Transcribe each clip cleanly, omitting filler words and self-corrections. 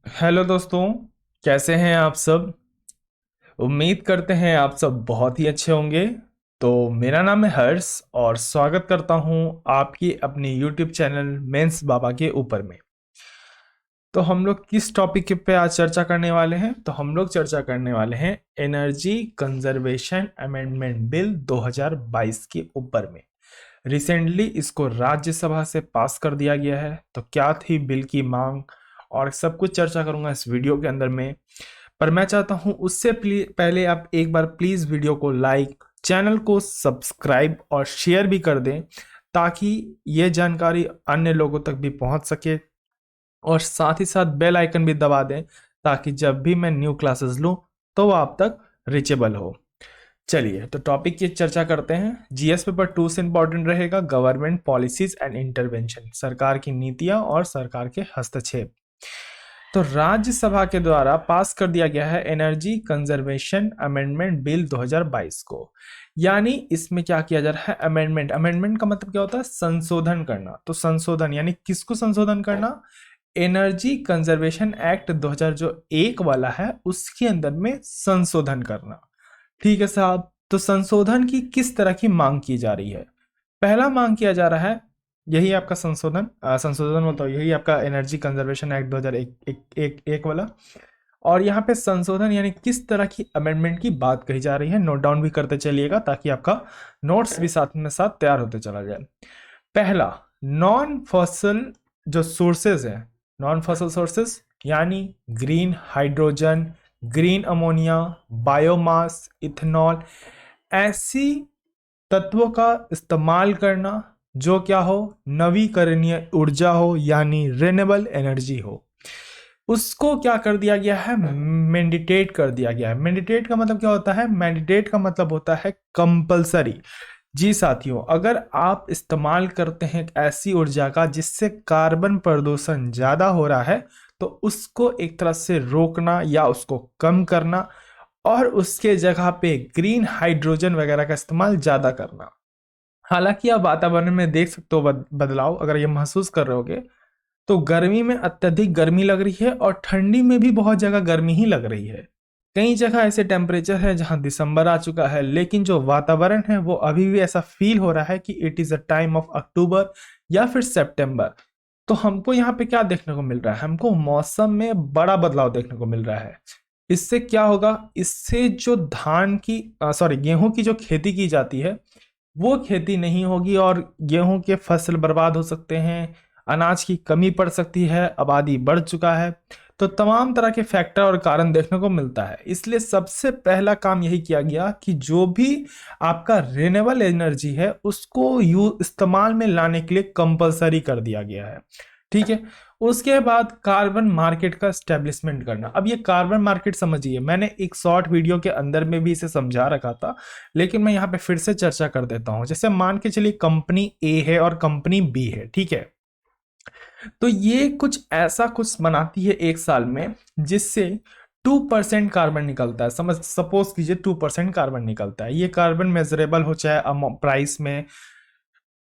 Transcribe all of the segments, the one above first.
Hello दोस्तों। कैसे हैं आप सब। उम्मीद करते हैं आप सब बहुत ही अच्छे होंगे। तो मेरा नाम है हर्ष और स्वागत करता हूं आपकी अपनी यूट्यूब चैनल मेंस बाबा के ऊपर में। तो हम लोग किस टॉपिक पे आज चर्चा करने वाले हैं, तो हम लोग चर्चा करने वाले हैं एनर्जी कंजर्वेशन अमेंडमेंट बिल 2022 के ऊपर में। रिसेंटली इसको राज्यसभा से पास कर दिया गया है। तो क्या थी बिल की मांग और सब कुछ चर्चा करूंगा इस वीडियो के अंदर में। पर मैं चाहता हूं उससे पहले आप एक बार प्लीज वीडियो को लाइक, चैनल को सब्सक्राइब और शेयर भी कर दें, ताकि ये जानकारी अन्य लोगों तक भी पहुंच सके। और साथ ही साथ बेल आइकन भी दबा दें, ताकि जब भी मैं न्यू क्लासेस लूं तो वो आप तक रीचेबल हो। चलिए तो टॉपिक की चर्चा करते हैं। जीएस पेपर 2 से इंपॉर्टेंट रहेगा गवर्नमेंट पॉलिसीज एंड इंटरवेंशन, सरकार की नीतियां और सरकार के हस्तक्षेप। तो राज्यसभा के द्वारा पास कर दिया गया है एनर्जी कंजर्वेशन अमेंडमेंट बिल 2022 को। यानी इसमें क्या किया जा रहा है, अमेंडमेंट। अमेंडमेंट का मतलब क्या होता है, संशोधन करना। तो संशोधन यानी किसको संशोधन करना, एनर्जी कंजर्वेशन एक्ट 2000 जो एक वाला है उसके अंदर में संशोधन करना। ठीक है साहब। तो संशोधन की किस तरह की मांग की जा रही है। पहला मांग किया जा रहा है, यही आपका संशोधन संशोधन बोलता हूँ, यही आपका एनर्जी कंजर्वेशन एक्ट 2001 एक वाला। और यहाँ पे संशोधन यानी किस तरह की अमेंडमेंट की बात कही जा रही है, नोट डाउन भी करते चलिएगा ताकि आपका नोट्स भी साथ में साथ तैयार होते चला जाए। पहला, नॉन फॉसिल जो सोर्सेज है, नॉन फॉसिल सोर्सेज यानी green hydrogen, green ammonia, biomass, ethanol, ऐसी तत्वों का इस्तेमाल करना जो क्या हो, नवीकरणीय ऊर्जा हो यानी रिन्यूएबल एनर्जी हो, उसको क्या कर दिया गया है, मैंडेटेट कर दिया गया है। मैंडेटेट का मतलब क्या होता है, मैंडेटेट का मतलब होता है कंपलसरी। जी साथियों, अगर आप इस्तेमाल करते हैं एक ऐसी ऊर्जा का जिससे कार्बन प्रदूषण ज्यादा हो रहा है, तो उसको एक तरह से रोकना या उसको कम करना और उसके जगह पे ग्रीन हाइड्रोजन वगैरह का इस्तेमाल ज्यादा करना। हालांकि आप वातावरण में देख सकते हो बदलाव, अगर ये महसूस कर रहे होगे तो गर्मी में अत्यधिक गर्मी लग रही है और ठंडी में भी बहुत जगह गर्मी ही लग रही है। कई जगह ऐसे टेम्परेचर है जहां दिसंबर आ चुका है, लेकिन जो वातावरण है वो अभी भी ऐसा फील हो रहा है कि it is a time of October या फिर सितंबर। तो हमको यहाँ पे क्या देखने को मिल रहा है, हमको मौसम में बड़ा बदलाव देखने को मिल रहा है। इससे क्या होगा, इससे जो धान की सॉरी गेहूं की जो खेती की जाती है वो खेती नहीं होगी और गेहूं के फसल बर्बाद हो सकते हैं, अनाज की कमी पड़ सकती है, आबादी बढ़ चुका है। तो तमाम तरह के फैक्टर और कारण देखने को मिलता है। इसलिए सबसे पहला काम यही किया गया कि जो भी आपका रिन्यूएबल एनर्जी है उसको इस्तेमाल में लाने के लिए कंपलसरी कर दिया गया है। ठीक है। उसके बाद कार्बन मार्केट का स्टैब्लिशमेंट करना। अब ये कार्बन मार्केट समझिए, मैंने एक शॉर्ट वीडियो के अंदर में भी इसे समझा रखा था, लेकिन मैं यहाँ पे फिर से चर्चा कर देता हूं। जैसे मान के चलिए कंपनी ए है और कंपनी बी है, ठीक है। तो ये कुछ ऐसा कुछ बनाती है एक साल में जिससे 2% कार्बन निकलता है। समझ सपोज कीजिए 2% कार्बन निकलता है। ये कार्बन मेजरेबल हो चाहे प्राइस में,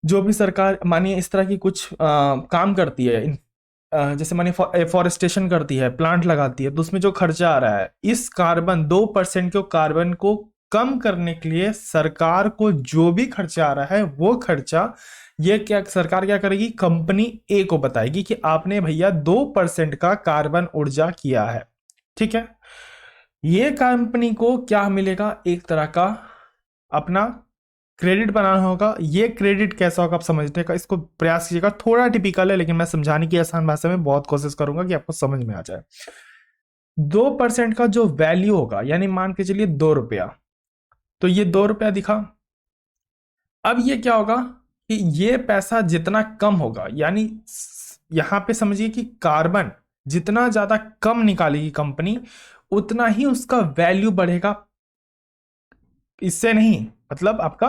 जो भी सरकार मानिए इस तरह की कुछ काम करती है, जैसे मानिए एफॉरेस्टेशन करती है, प्लांट लगाती है, तो उसमें जो खर्चा आ रहा है, इस कार्बन 2% के कार्बन को कम करने के लिए सरकार को जो भी खर्चा आ रहा है वो खर्चा ये क्या सरकार क्या करेगी, कंपनी ए को बताएगी कि आपने भैया 2% का कार्बन ऊर्जा किया है। ठीक है। ये कंपनी को क्या मिलेगा, एक तरह का अपना क्रेडिट बनाना होगा। ये क्रेडिट कैसा होगा आप समझने का इसको प्रयास कीजिएगा। थोड़ा टिपिकल है लेकिन मैं समझाने की आसान भाषा में बहुत कोशिश करूंगा कि आपको समझ में आ जाए। 2% का जो वैल्यू होगा, यानी मान के चलिए 2 रुपया, तो ये 2 रुपया दिखा। अब ये क्या होगा कि ये पैसा जितना कम होगा, यानी यहां पे समझिए कि कार्बन जितना ज्यादा कम निकालेगी कंपनी, उतना ही उसका वैल्यू बढ़ेगा। इससे नहीं, मतलब आपका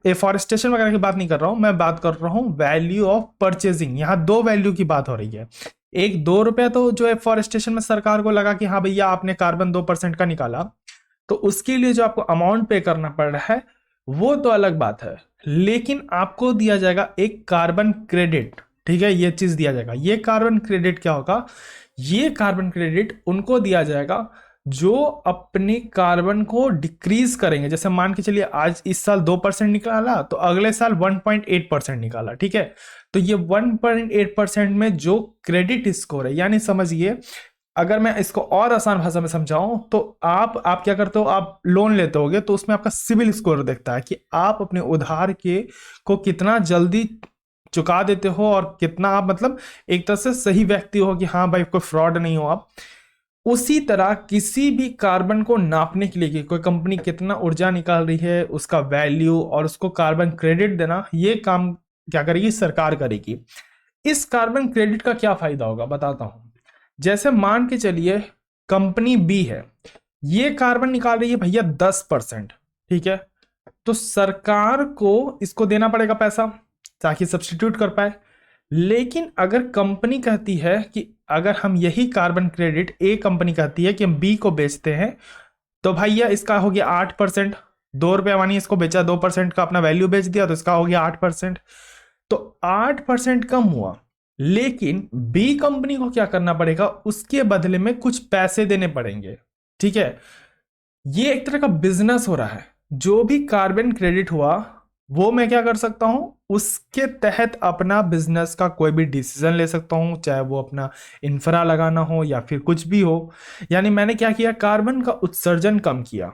एफॉरेस्टेशन वगैरह की बात नहीं कर रहा हूं, मैं बात कर रहा हूं वैल्यू ऑफ परचेजिंग। यहां दो वैल्यू की बात हो रही है। एक 2 रुपया तो जो एफॉरेस्टेशन में सरकार को लगा कि हाँ भैया आपने कार्बन 2% का निकाला, तो उसके लिए जो आपको अमाउंट पे करना पड़ रहा है वो तो अलग बात है, लेकिन आपको दिया जाएगा एक कार्बन क्रेडिट। ठीक है, ये चीज दिया जाएगा। ये कार्बन क्रेडिट क्या होगा, ये कार्बन क्रेडिट उनको दिया जाएगा जो अपने कार्बन को डिक्रीज करेंगे। जैसे मान के चलिए आज इस साल 2% निकाला तो अगले साल 1.8% निकाला, ठीक है। तो ये 1.8% में जो क्रेडिट स्कोर है, यानी समझिए अगर मैं इसको और आसान भाषा में समझाऊं तो आप क्या करते हो, आप लोन लेते होगे तो उसमें आपका सिविल स्कोर देखता है कि आप अपने उधार के को कितना जल्दी चुका देते हो और कितना आप मतलब एक तरह से सही व्यक्ति हो कि हाँ भाई कोई फ्रॉड नहीं हो आप। उसी तरह किसी भी कार्बन को नापने के लिए कि कोई कंपनी कितना ऊर्जा निकाल रही है, उसका वैल्यू और उसको कार्बन क्रेडिट देना, ये काम क्या करेगी, सरकार करेगी। इस कार्बन क्रेडिट का क्या फायदा होगा बताता हूं। जैसे मान के चलिए कंपनी बी है, ये कार्बन निकाल रही है भैया 10%, ठीक है। तो सरकार को इसको देना पड़ेगा पैसा ताकि सब्स्टिट्यूट कर पाए। लेकिन अगर कंपनी कहती है कि अगर हम यही कार्बन क्रेडिट, ए कंपनी कहती है कि हम बी को बेचते हैं, तो भैया इसका हो गया 8%। 2 रुपये मानिए इसको बेचा, 2% का अपना वैल्यू बेच दिया तो इसका हो गया 8%। तो 8% कम हुआ, लेकिन बी कंपनी को क्या करना पड़ेगा, उसके बदले में कुछ पैसे देने पड़ेंगे, ठीक है। ये एक तरह का बिजनेस हो रहा है। जो भी कार्बन क्रेडिट हुआ वो मैं क्या कर सकता हूं, उसके तहत अपना बिजनेस का कोई भी डिसीजन ले सकता हूं, चाहे वो अपना इंफ्रा लगाना हो या फिर कुछ भी हो। यानी मैंने क्या किया, कार्बन का उत्सर्जन कम किया।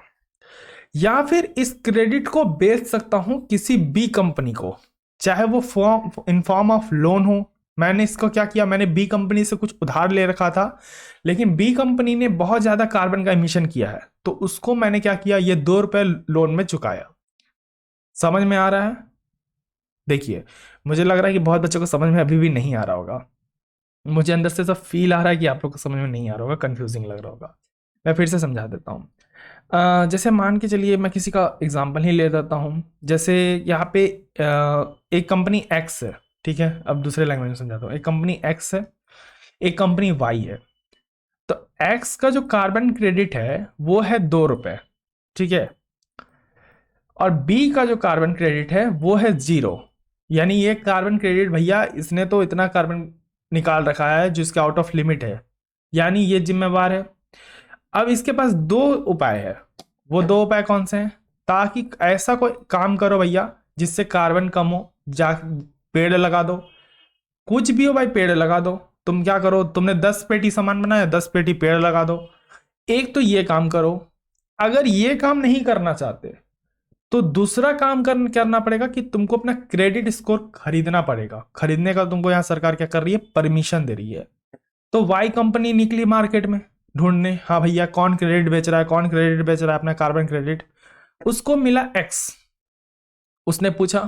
या फिर इस क्रेडिट को बेच सकता हूं किसी बी कंपनी को, चाहे वो इन फॉर्म ऑफ लोन हो। मैंने इसको क्या किया, मैंने बी कंपनी से कुछ उधार ले रखा था, लेकिन बी कंपनी ने बहुत ज्यादा कार्बन का इमिशन किया है, तो उसको मैंने क्या किया, ये 2 रुपए लोन में चुकाया। समझ में आ रहा है? देखिए, मुझे लग रहा है कि बहुत बच्चों को समझ में अभी भी नहीं आ रहा होगा। मुझे अंदर से सब फील आ रहा है कि आप लोग को समझ में नहीं आ रहा होगा, कंफ्यूजिंग लग रहा होगा। मैं फिर से समझा देता हूँ। जैसे मान के चलिए मैं किसी का एग्जाम्पल ही ले देता हूँ। जैसे यहाँ पे एक कंपनी एक्स है, ठीक है। अब दूसरे लैंग्वेज में समझाता हूँ। एक कंपनी एक्स है, एक कंपनी वाई है। तो एक्स का जो कार्बन क्रेडिट है वो है 2 रुपए, ठीक है। और बी का जो कार्बन क्रेडिट है वो है 0। यानी ये कार्बन क्रेडिट भैया इसने तो इतना कार्बन निकाल रखा है जिसके आउट ऑफ लिमिट है, यानी ये जिम्मेवार है। अब इसके पास 2 उपाय है। वो 2 उपाय कौन से हैं, ताकि ऐसा कोई काम करो भैया जिससे कार्बन कम हो, जा पेड़ लगा दो, कुछ भी हो भाई, पेड़ लगा दो। तुम क्या करो, तुमने 10 पेटी सामान बनाया, 10 पेटी पेड़ लगा दो। एक तो ये काम करो। अगर ये काम नहीं करना चाहते तो दूसरा काम करना पड़ेगा कि तुमको अपना क्रेडिट स्कोर खरीदना पड़ेगा। खरीदने का तुमको यहां सरकार क्या कर रही है, परमिशन दे रही है। तो वाई कंपनी निकली मार्केट में ढूंढने, हाँ भैया कौन क्रेडिट बेच रहा है, कौन क्रेडिट बेच रहा है अपना कार्बन क्रेडिट। उसको मिला एक्स। उसने पूछा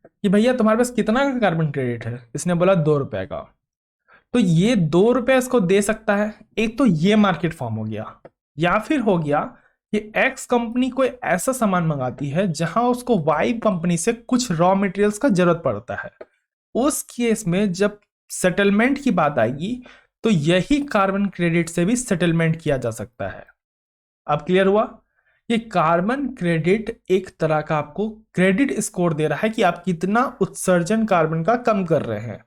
कि भैया तुम्हारे पास कितना का कार्बन क्रेडिट है। इसने बोला 2 रुपए का। तो ये 2 रुपए इसको दे सकता है। एक तो ये मार्केट फॉर्म हो गया। या फिर हो गया कि एक्स कंपनी कोई ऐसा सामान मंगाती है जहां उसको वाई कंपनी से कुछ रॉ मटेरियल्स का जरूरत पड़ता है। उस केस में जब सेटलमेंट की बात आएगी तो यही कार्बन क्रेडिट से भी सेटलमेंट किया जा सकता है। अब क्लियर हुआ? ये कार्बन क्रेडिट एक तरह का आपको क्रेडिट स्कोर दे रहा है कि आप कितना उत्सर्जन कार्बन का कम कर रहे हैं।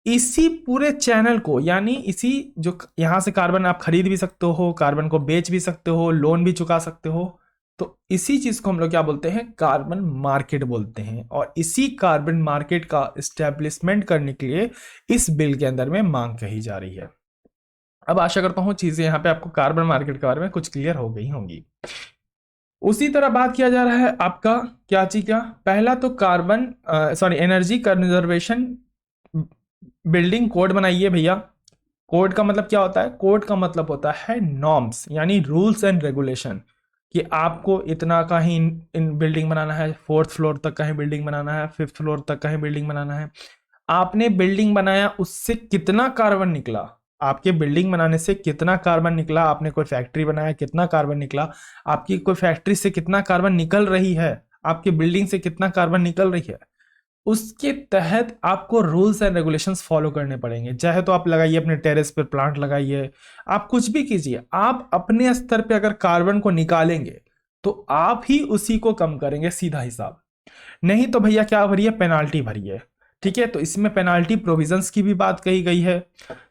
इसी पूरे चैनल को, यानी इसी जो यहां से कार्बन आप खरीद भी सकते हो, कार्बन को बेच भी सकते हो, लोन भी चुका सकते हो, तो इसी चीज को हम लोग क्या बोलते हैं, कार्बन मार्केट बोलते हैं। और इसी कार्बन मार्केट का एस्टेब्लिशमेंट करने के लिए इस बिल के अंदर में मांग कही जा रही है। अब आशा करता हूं चीजें यहां पे आपको कार्बन मार्केट के बारे में कुछ क्लियर हो गई होंगी। उसी तरह बात किया जा रहा है आपका क्या चीज का, पहला तो carbon energy conservation building code बनाइए भैया। कोड का मतलब क्या होता है, कोड का मतलब होता है नॉर्म्स, यानी रूल्स एंड रेगुलेशन, कि आपको इतना का ही इन बिल्डिंग बनाना है, 4th फ्लोर तक का ही बिल्डिंग बनाना है, 5th फ्लोर तक का ही बिल्डिंग बनाना है। आपने बिल्डिंग बनाया, उससे कितना कार्बन निकला, आपके बिल्डिंग बनाने से कितना कार्बन निकला, आपने कोई फैक्ट्री बनाया कितना कार्बन निकला, आपकी कोई फैक्ट्री से कितना कार्बन निकल रही है, आपकी बिल्डिंग से कितना कार्बन निकल रही है, उसके तहत आपको रूल्स एंड रेगुलेशंस फॉलो करने पड़ेंगे। चाहे तो आप लगाइए अपने टेरेस पर प्लांट लगाइए, आप कुछ भी कीजिए, आप अपने स्तर पे अगर कार्बन को निकालेंगे तो आप ही उसी को कम करेंगे, सीधा हिसाब। नहीं तो भैया क्या भरिए, पेनाल्टी भरिए। ठीक है, तो इसमें पेनाल्टी प्रोविजंस की भी बात कही गई है।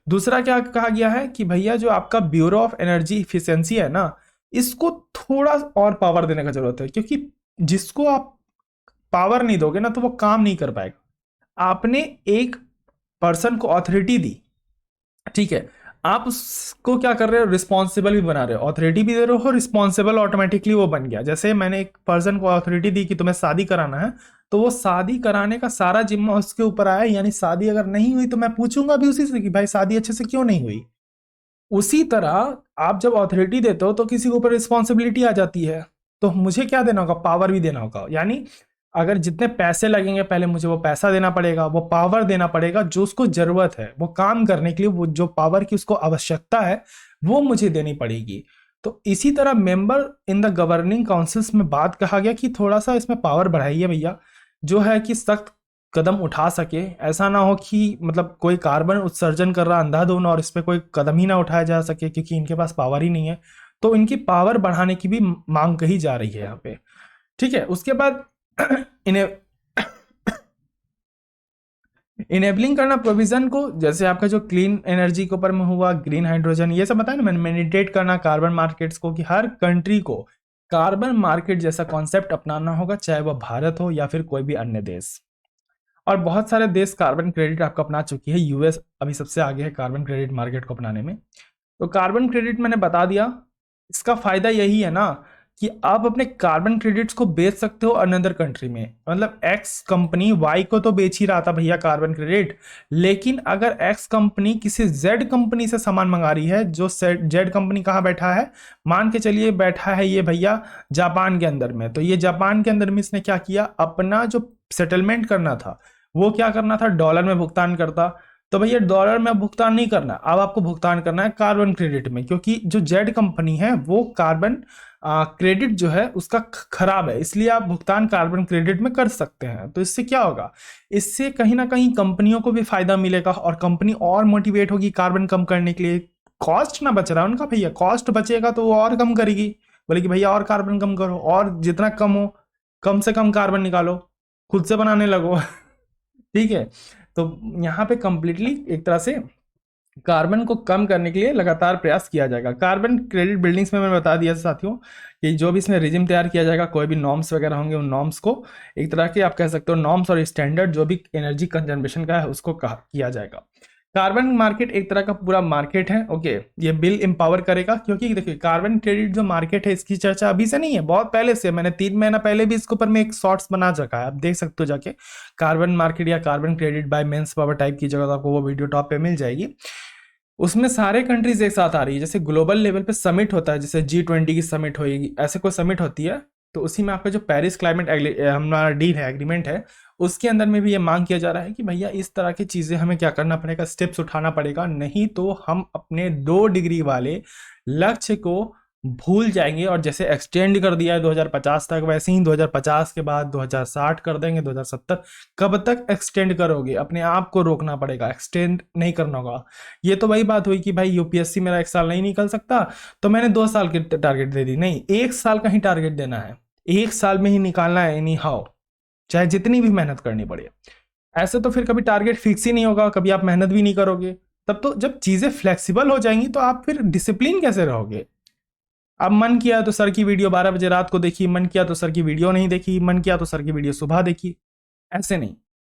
दूसरा क्या कहा गया है कि भैया जो आपका ब्यूरो ऑफ एनर्जी इफिशियंसी है ना, इसको थोड़ा और पावर देने का जरूरत है, क्योंकि जिसको आप पावर नहीं दोगे ना तो वो काम नहीं कर पाएगा। आपने एक पर्सन को अथॉरिटी दी, ठीक है, आप उसको क्या कर रहे हो, रिस्पॉन्सिबल भी बना रहे हो, अथॉरिटी भी दे रहे हो, रिस्पॉन्सिबल ऑटोमेटिकली वो बन गया। जैसे मैंने एक पर्सन को अथॉरिटी दी कि तुम्हें शादी कराना है, तो वो शादी कराने का सारा जिम्मा उसके ऊपर आया, यानी शादी अगर नहीं हुई तो मैं पूछूंगा भी उसी से कि भाई शादी अच्छे से क्यों नहीं हुई। उसी तरह आप जब अथॉरिटी देते हो तो किसी के ऊपर रिस्पॉन्सिबिलिटी आ जाती है, तो मुझे क्या देना होगा, पावर भी देना होगा। यानी अगर जितने पैसे लगेंगे पहले मुझे वो पैसा देना पड़ेगा, वो पावर देना पड़ेगा जो उसको जरूरत है वो काम करने के लिए, वो जो पावर की उसको आवश्यकता है वो मुझे देनी पड़ेगी। तो इसी तरह member in the governing councils में बात कहा गया कि थोड़ा सा इसमें पावर बढ़ाइए भैया, जो है कि सख्त कदम उठा सके। ऐसा ना हो कि मतलब कोई कार्बन उत्सर्जन कर रहा अंधाधुन और इस पर कोई कदम ही ना उठाया जा सके, क्योंकि इनके पास पावर ही नहीं है। तो इनकी पावर बढ़ाने की भी मांग कही जा रही है यहाँ पे। ठीक है, उसके बाद इन्हें इनेबलिंग करना प्रोविजन को, जैसे आपका जो क्लीन एनर्जी के ऊपर में हुआ, ग्रीन हाइड्रोजन, ये सब बताया ना मैंने, मैनिडेट करना कार्बन मार्केट्स को, कि हर कंट्री को कार्बन मार्केट जैसा कॉन्सेप्ट अपनाना होगा, चाहे वह भारत हो या फिर कोई भी अन्य देश। और बहुत सारे देश कार्बन क्रेडिट आपको अपना चुकी है, यूएस अभी सबसे आगे है कार्बन क्रेडिट मार्केट को अपनाने में। तो कार्बन क्रेडिट मैंने बता दिया, इसका फायदा यही है ना कि आप अपने कार्बन क्रेडिट्स को बेच सकते हो अनदर कंट्री में। मतलब एक्स कंपनी वाई को तो बेच ही रहा था भैया कार्बन क्रेडिट, लेकिन अगर एक्स कंपनी किसी जेड कंपनी से सामान मंगा रही है, जो जेड कंपनी कहाँ बैठा है, मान के चलिए बैठा है ये भैया जापान के अंदर में, तो ये जापान के अंदर में इसने क्या किया, अपना जो सेटलमेंट करना था वो क्या करना था, डॉलर में भुगतान करता। तो भैया डॉलर में भुगतान नहीं करना, अब आपको भुगतान करना है कार्बन क्रेडिट में, क्योंकि जो जेड कंपनी है वो कार्बन क्रेडिट जो है उसका खराब है, इसलिए आप भुगतान कार्बन क्रेडिट में कर सकते हैं। तो इससे क्या होगा, इससे कहीं ना कहीं कंपनियों को भी फायदा मिलेगा और कंपनी और मोटिवेट होगी कार्बन कम करने के लिए। कॉस्ट ना बच रहा है उनका, भैया कॉस्ट बचेगा तो वो और कम करेगी, बोले कि भैया और कार्बन कम करो, और जितना कम हो कम से कम कार्बन निकालो, खुद से बनाने लगो। ठीक है, तो यहाँ पे कंप्लीटली एक तरह से कार्बन को कम करने के लिए लगातार प्रयास किया जाएगा। कार्बन क्रेडिट बिल्डिंग्स में मैंने बता दिया साथियों कि जो भी इसमें रिजिम तैयार किया जाएगा, कोई भी नॉर्म्स वगैरह होंगे, उन नॉर्म्स को एक तरह के आप कह सकते हो नॉर्म्स और स्टैंडर्ड जो भी एनर्जी कंजर्वेशन का है उसको किया जाएगा। कार्बन मार्केट एक तरह का पूरा मार्केट है, ओके, ये बिल एम्पावर करेगा, क्योंकि देखिए कार्बन क्रेडिट जो मार्केट है इसकी चर्चा अभी से नहीं है, बहुत पहले से, मैंने 3 महीना पहले भी इसके ऊपर में एक शॉर्ट्स बना रखा है, आप देख सकते हो जाके। कार्बन मार्केट या carbon credit by means power type की जगह तो आपको वो वीडियो टॉप पे मिल जाएगी। उसमें सारे कंट्रीज एक साथ आ रही है, जैसे ग्लोबल लेवल पे समिट होता है, जैसे G20 की समिट होगी, ऐसे कोई समिट होती है, तो उसी में आपका जो पेरिस क्लाइमेट हमारा डील है, एग्रीमेंट है, उसके अंदर में भी ये मांग किया जा रहा है कि भैया इस तरह की चीजें हमें क्या करना पड़ेगा, स्टेप्स उठाना पड़ेगा, नहीं तो हम अपने 2 डिग्री वाले लक्ष्य को भूल जाएंगे। और जैसे एक्सटेंड कर दिया है 2050 तक, वैसे ही 2050 के बाद 2060 कर देंगे, 2070। कब तक एक्सटेंड करोगे, अपने आप को रोकना पड़ेगा, एक्सटेंड नहीं करना होगा। ये तो वही बात हुई कि भाई यूपीएससी मेरा 1 साल नहीं निकल सकता तो मैंने 2 साल की टारगेट दे दी, नहीं 1 साल का ही टारगेट देना है, 1 साल में ही निकालना है एनी हाउ, चाहे जितनी भी मेहनत करनी पड़े। ऐसे तो फिर कभी टारगेट फिक्स ही नहीं होगा, कभी आप मेहनत भी नहीं करोगे। तब तो जब चीजें फ्लेक्सिबल हो जाएंगी तो आप फिर डिसिप्लिन कैसे रहोगे। अब मन किया तो सर की वीडियो 12 बजे रात को देखी, मन किया तो सर की वीडियो नहीं देखी, मन किया तो सर की वीडियो सुबह देखी, ऐसे नहीं।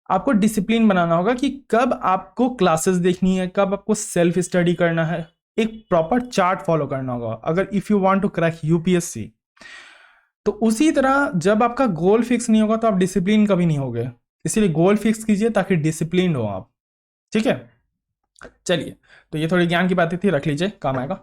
आपको डिसिप्लिन बनाना होगा कि कब आपको क्लासेस देखनी है, कब आपको सेल्फ स्टडी करना है, एक प्रॉपर चार्ट फॉलो करना होगा अगर if you want to crack UPSC. तो उसी तरह जब आपका गोल फिक्स नहीं होगा तो आप डिसिप्लिन कभी नहीं होगे, इसीलिए गोल फिक्स कीजिए ताकि डिसिप्लिन हो आप। ठीक है, चलिए, तो ये थोड़ी ज्ञान की बातें थी, रख लीजिए, काम आएगा।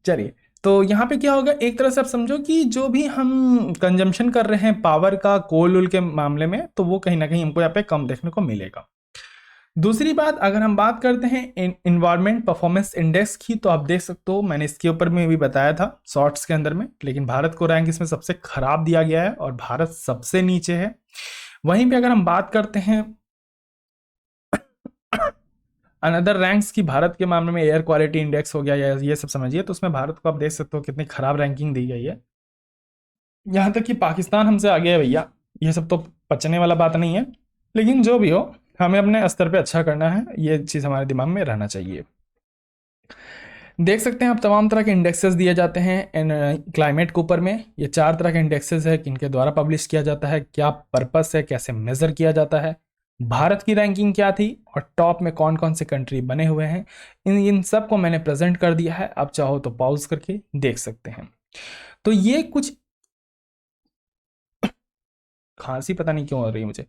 चलिए, तो यहाँ पे क्या होगा, एक तरह से आप समझो कि जो भी हम कंजम्पशन कर रहे हैं पावर का कोल उल के मामले में, तो वो कहीं ना कहीं हमको यहाँ पे कम देखने को मिलेगा। दूसरी बात, अगर हम बात करते हैं इन्वायरमेंट परफॉर्मेंस इंडेक्स की, तो आप देख सकते हो मैंने इसके ऊपर में भी बताया था शॉर्ट्स के अंदर में, लेकिन भारत को रैंक इसमें सबसे खराब दिया गया है और भारत सबसे नीचे है। वहीं पे अगर हम बात करते हैं अनदर रैंक्स की, भारत के मामले में एयर क्वालिटी इंडेक्स हो गया या ये सब समझिए, तो उसमें भारत को आप देख सकते हो कितनी खराब रैंकिंग दी गई है। यहाँ तक कि पाकिस्तान हमसे आगे है भैया, ये सब तो पचने वाला बात नहीं है। लेकिन जो भी हो, हमें अपने स्तर पे अच्छा करना है, ये चीज़ हमारे दिमाग में रहना चाहिए। देख सकते हैं आप तमाम तरह के इंडेक्सेस दिए जाते हैं इन क्लाइमेट के ऊपर में। ये 4 तरह के इंडेक्सेस है, किनके द्वारा पब्लिश किया जाता है, क्या पर्पस है, कैसे मेजर किया जाता है, भारत की रैंकिंग क्या थी, और टॉप में कौन कौन से कंट्री बने हुए हैं। इन सब को मैंने प्रेजेंट कर दिया है, आप चाहो तो पॉज करके देख सकते हैं। तो ये कुछ, खांसी पता नहीं क्यों हो रही है मुझे,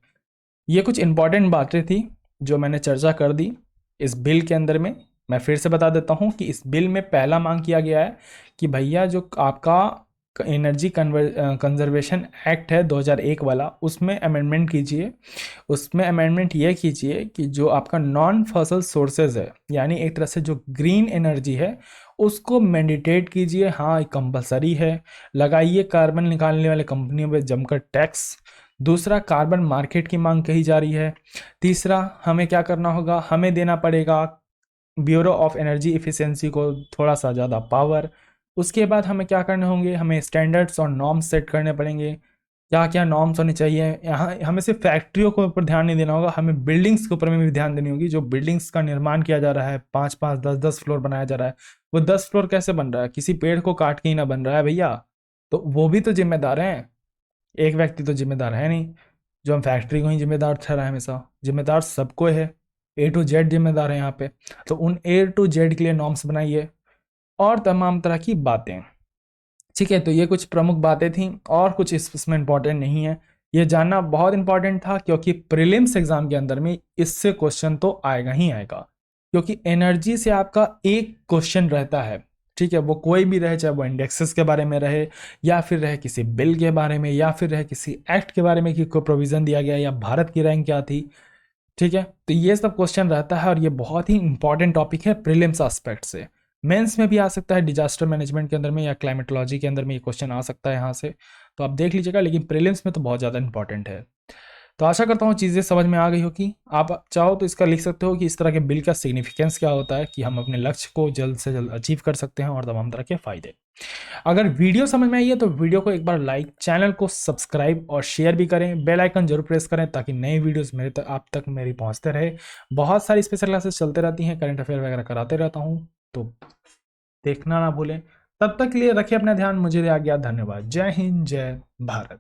ये कुछ इंपॉर्टेंट बातें थी जो मैंने चर्चा कर दी इस बिल के अंदर में। मैं फिर से बता देता हूँ कि इस बिल में पहला मांग किया गया है कि भैया जो आपका एनर्जी कंजर्वेशन एक्ट है 2001 वाला, उसमें अमेंडमेंट कीजिए। उसमें अमेंडमेंट ये कीजिए कि जो आपका नॉन फसल सोर्सेज है, यानी एक तरह से जो ग्रीन एनर्जी है, उसको मैंडेटेड कीजिए। हाँ, कंपलसरी है। लगाइए कार्बन निकालने वाले कंपनियों पे जमकर टैक्स। दूसरा, कार्बन मार्केट की मांग कही जा रही है। तीसरा, हमें क्या करना होगा, हमें देना पड़ेगा ब्यूरो ऑफ एनर्जी इफिशिएंसी को थोड़ा सा ज़्यादा पावर। उसके बाद हमें क्या करने होंगे, हमें स्टैंडर्ड्स और नॉर्म्स सेट करने पड़ेंगे। क्या क्या नॉर्म्स होने चाहिए, यहाँ हमें सिर्फ फैक्ट्रियों के ऊपर ध्यान नहीं देना होगा, हमें बिल्डिंग्स के ऊपर में भी ध्यान देनी होगी। जो बिल्डिंग्स का निर्माण किया जा रहा है, 5-5, 10-10 फ्लोर बनाया जा रहा है, वो 10 फ्लोर कैसे बन रहा है, किसी पेड़ को काट के ही ना बन रहा है भैया। तो वो भी तो जिम्मेदार हैं, एक व्यक्ति तो जिम्मेदार है नहीं जो हम फैक्ट्री को ही जिम्मेदार ठहराए। हमेशा जिम्मेदार सबको है, A to Z जिम्मेदार है यहाँ पे। तो उन A to Z के लिए नॉर्म्स बनाइए और तमाम तरह की बातें। ठीक है, तो ये कुछ प्रमुख बातें थी और कुछ इसमें इंपॉर्टेंट नहीं है। ये जानना बहुत इंपॉर्टेंट था क्योंकि प्रीलिम्स एग्जाम के अंदर में इससे क्वेश्चन तो आएगा ही आएगा, क्योंकि एनर्जी से आपका एक क्वेश्चन रहता है। ठीक है, वो कोई भी रहे, चाहे वो इंडेक्सेस के बारे में रहे, या फिर रहे किसी बिल के बारे में, या फिर रहे किसी एक्ट के बारे में कि कोई प्रोविजन दिया गया, या भारत की रैंक क्या थी। ठीक है, तो ये सब क्वेश्चन रहता है और ये बहुत ही इंपॉर्टेंट टॉपिक है प्रीलिम्स एस्पेक्ट से। मेंस में भी आ सकता है, डिजास्टर मैनेजमेंट के अंदर में या क्लाइमेटोलॉजी के अंदर में ये क्वेश्चन आ सकता है यहाँ से, तो आप देख लीजिएगा। लेकिन प्रीलिम्स में तो बहुत ज़्यादा इंपॉर्टेंट है। तो आशा करता हूँ चीज़ें समझ में आ गई हो कि आप चाहो तो इसका लिख सकते हो कि इस तरह के बिल का सिग्निफिकेंस क्या होता है, कि हम अपने लक्ष्य को जल्द से जल्द अचीव कर सकते हैं, और तमाम तरह के फायदे। अगर वीडियो समझ में आई है तो वीडियो को एक बार लाइक, चैनल को सब्सक्राइब और शेयर भी करें। बेल आइकन जरूर प्रेस करें ताकि नए वीडियोस मेरे तक आप तक मेरी पहुंचते रहे। बहुत सारी स्पेशल क्लासेस चलते रहती हैं, करंट अफेयर वगैरह कराते रहता हूं, तो देखना ना भूलें। तब तक के लिए रखिए अपना ध्यान, मुझे दिया गया, धन्यवाद। जय हिंद, जय भारत।